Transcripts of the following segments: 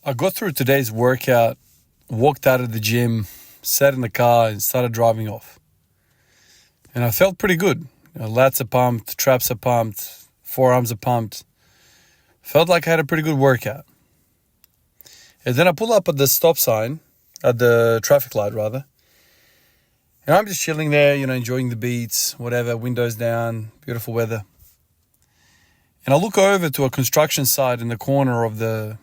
I got through today's workout, walked out of the gym, sat in the car and started driving off. And I felt pretty good. Lats are pumped, traps are pumped, forearms are pumped. Felt like I had a pretty good workout. And then I pull up at the stop sign, at the traffic light rather. And I'm just chilling there, enjoying the beats, whatever, windows down, beautiful weather. And I look over to a construction site in the corner of this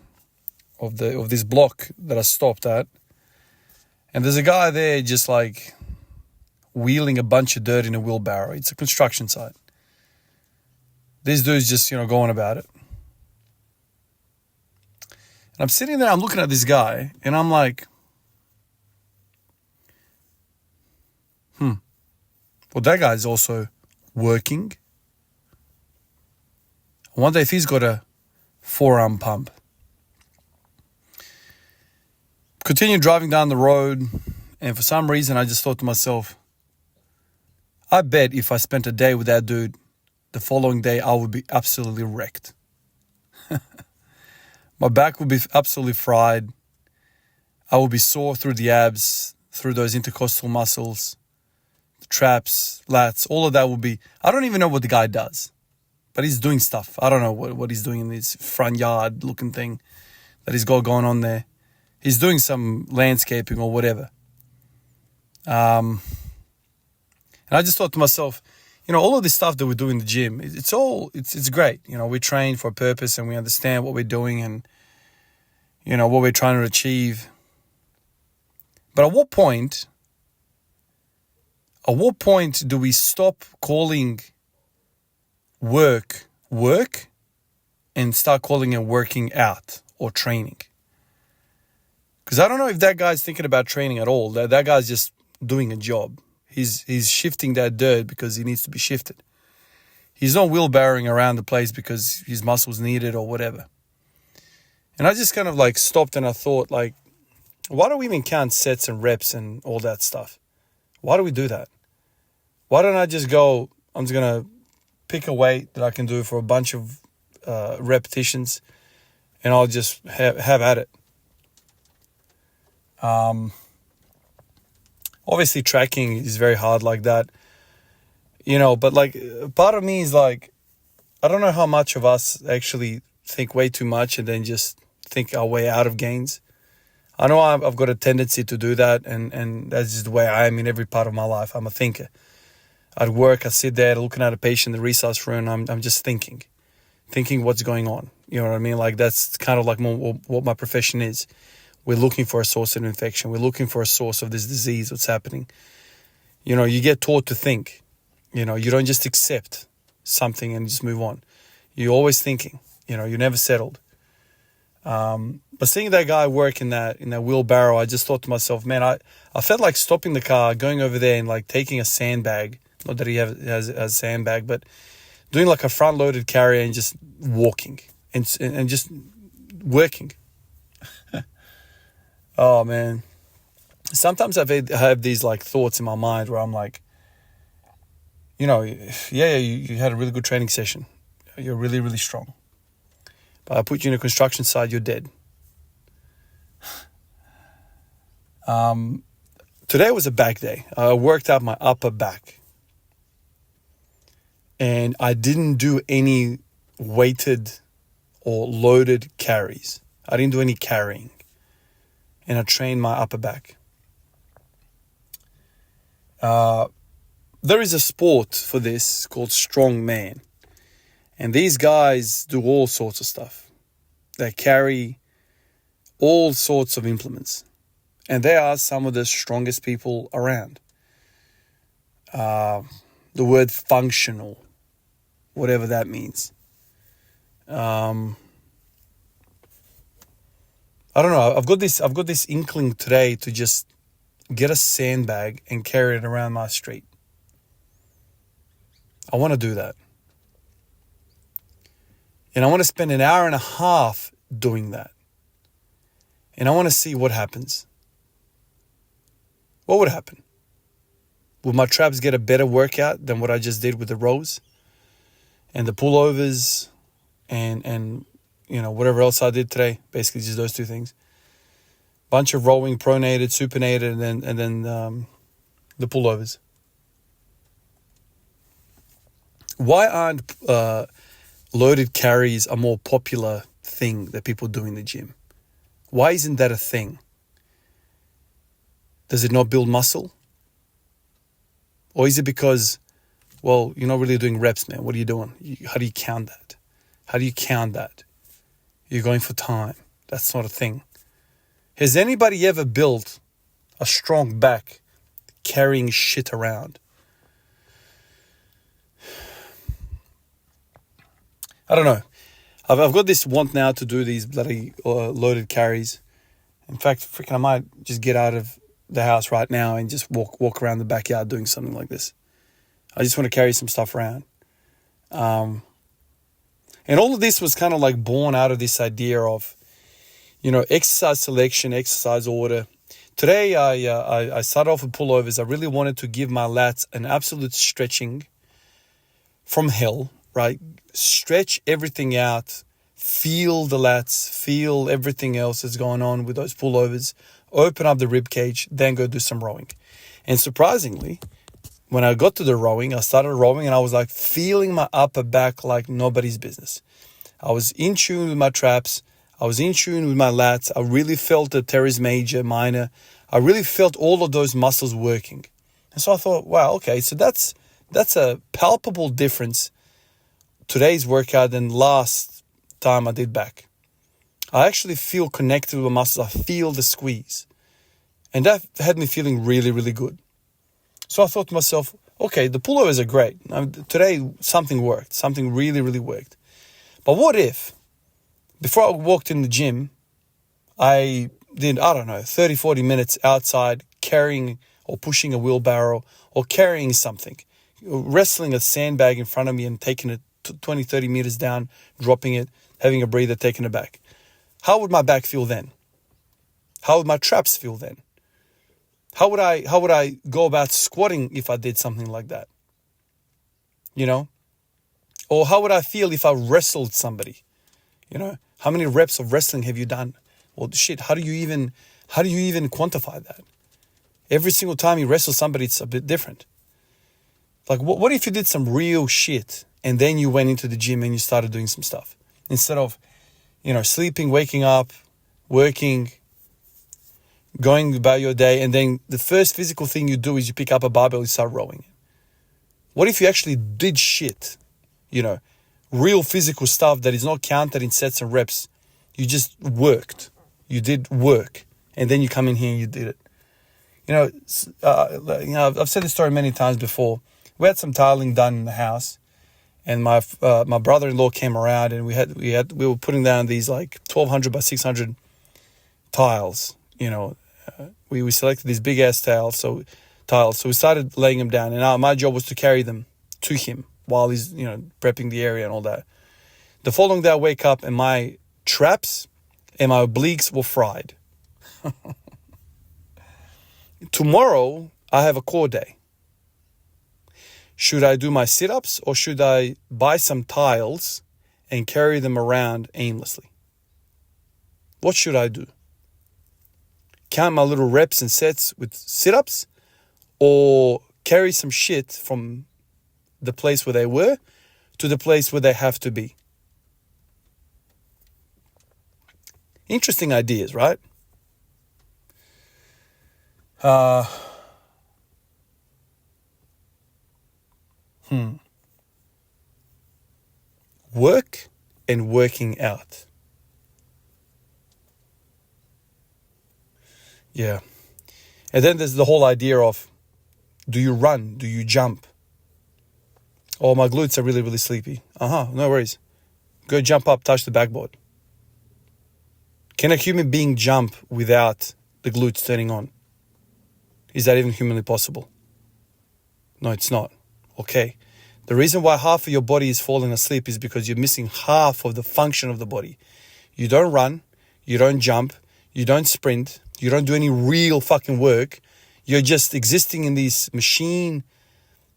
block that I stopped at. And there's a guy there just like wheeling a bunch of dirt in a wheelbarrow. It's a construction site. This dude's just, going about it. And I'm sitting there, I'm looking at this guy, and I'm like, well, that guy's also working. I wonder if he's got a forearm pump. Continued driving down the road, and for some reason I just thought to myself, I bet if I spent a day with that dude, the following day I would be absolutely wrecked. My back would be absolutely fried. I would be sore through the abs, through those intercostal muscles, the traps, lats, all of that would be, I don't even know what the guy does, but he's doing stuff. I don't know what he's doing in this front yard looking thing that he's got going on there. He's doing some landscaping or whatever. And I just thought to myself, all of this stuff that we do in the gym, it's great. We train for a purpose and we understand what we're doing and, what we're trying to achieve. But at what point do we stop calling work and start calling it working out or training? Because I don't know if that guy's thinking about training at all. That guy's just doing a job. He's shifting that dirt because he needs to be shifted. He's not wheelbarrowing around the place because his muscles need it or whatever. And I just kind of like stopped and I thought, like, why do we even count sets and reps and all that stuff? Why do we do that? Why don't I just go, I'm just going to pick a weight that I can do for a bunch of repetitions and I'll just have at it. Obviously tracking is very hard like that, but like part of me is like, I don't know how much of us actually think way too much and then just think our way out of gains. I know I've got a tendency to do that and that's just the way I am in every part of my life. I'm a thinker. At work, I sit there looking at a patient in the resusc room and I'm just thinking what's going on. You know what I mean? Like that's kind of like what my profession is. We're looking for a source of infection. We're looking for a source of this disease, what's happening. You get taught to think. You don't just accept something and just move on. You're always thinking. You're never settled. But seeing that guy work in that wheelbarrow, I just thought to myself, man, I felt like stopping the car, going over there and like taking a sandbag. Not that he has a sandbag, but doing like a front-loaded carrier and just walking and just working. Oh, man. Sometimes I have these like thoughts in my mind where I'm like, you had a really good training session. You're really, really strong. But I put you in a construction site, you're dead. Today was a back day. I worked out my upper back. And I didn't do any weighted or loaded carries. I didn't do any carrying. And I trained my upper back. There is a sport for this called strongman. And these guys do all sorts of stuff. They carry all sorts of implements. And they are some of the strongest people around. The word functional, whatever that means. I don't know. I've got this inkling today to just get a sandbag and carry it around my street. I want to do that. And I want to spend an hour and a half doing that. And I want to see what happens. What would happen? Would my traps get a better workout than what I just did with the rows and the pullovers and whatever else I did today. Basically, just those two things. Bunch of rowing, pronated, supinated, and then the pullovers. Why aren't loaded carries a more popular thing that people do in the gym? Why isn't that a thing? Does it not build muscle? Or is it because, well, you're not really doing reps, man? What are you doing? How do you count that? How do you count that? You're going for time. That's not a thing. Has anybody ever built a strong back carrying shit around? I don't know. I've got this want now to do these bloody loaded carries. In fact, freaking, I might just get out of the house right now and just walk around the backyard doing something like this. I just want to carry some stuff around. And all of this was kind of like born out of this idea of, exercise selection, exercise order. Today, I started off with pullovers. I really wanted to give my lats an absolute stretching from hell, right? Stretch everything out, feel the lats, feel everything else that's going on with those pullovers, open up the rib cage, then go do some rowing. And surprisingly, when I got to the rowing, I started rowing and I was like feeling my upper back like nobody's business. I was in tune with my traps. I was in tune with my lats. I really felt the teres major, minor. I really felt all of those muscles working. And so I thought, wow, okay, so that's a palpable difference today's workout than last time I did back. I actually feel connected with my muscles. I feel the squeeze. And that had me feeling really, really good. So I thought to myself, okay, the pullovers are great. Today, something worked. Something really, really worked. But what if, before I walked in the gym, I did, 30, 40 minutes outside carrying or pushing a wheelbarrow or carrying something, wrestling a sandbag in front of me and taking it 20, 30 meters down, dropping it, having a breather, taking it back. How would my back feel then? How would my traps feel then? How would I go about squatting if I did something like that? Or how would I feel if I wrestled somebody? How many reps of wrestling have you done? Well, shit, how do you even quantify that? Every single time you wrestle somebody, it's a bit different. Like, what if you did some real shit and then you went into the gym and you started doing some stuff? Instead of, sleeping, waking up, working, going about your day, and then the first physical thing you do is you pick up a barbell and start rowing. What if you actually did shit? Real physical stuff that is not counted in sets and reps. You just worked. You did work. And then you come in here and you did it. I've said this story many times before. We had some tiling done in the house. And my brother-in-law came around and we were putting down these like 1,200 by 600 tiles. We selected these big ass tiles. So we started laying them down. And my job was to carry them to him while he's, prepping the area and all that. The following day I wake up and my traps and my obliques were fried. Tomorrow I have a core day. Should I do my sit-ups or should I buy some tiles and carry them around aimlessly? What should I do? Count my little reps and sets with sit-ups or carry some shit from the place where they were to the place where they have to be? Interesting ideas, right? Work and working out. Yeah. And then there's the whole idea of, do you run? Do you jump? Oh, my glutes are really, really sleepy. No worries. Go jump up, touch the backboard. Can a human being jump without the glutes turning on? Is that even humanly possible? No, it's not. Okay. The reason why half of your body is falling asleep is because you're missing half of the function of the body. You don't run, you don't jump, you don't sprint, you don't do any real fucking work. You're just existing in this machine,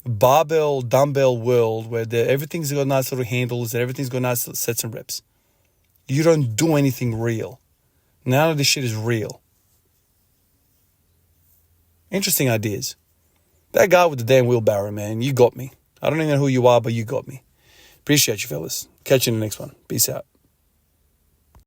barbell, dumbbell world where everything's got nice little handles and everything's got nice sets and reps. You don't do anything real. None of this shit is real. Interesting ideas. That guy with the damn wheelbarrow, man, you got me. I don't even know who you are, but you got me. Appreciate you, fellas. Catch you in the next one. Peace out.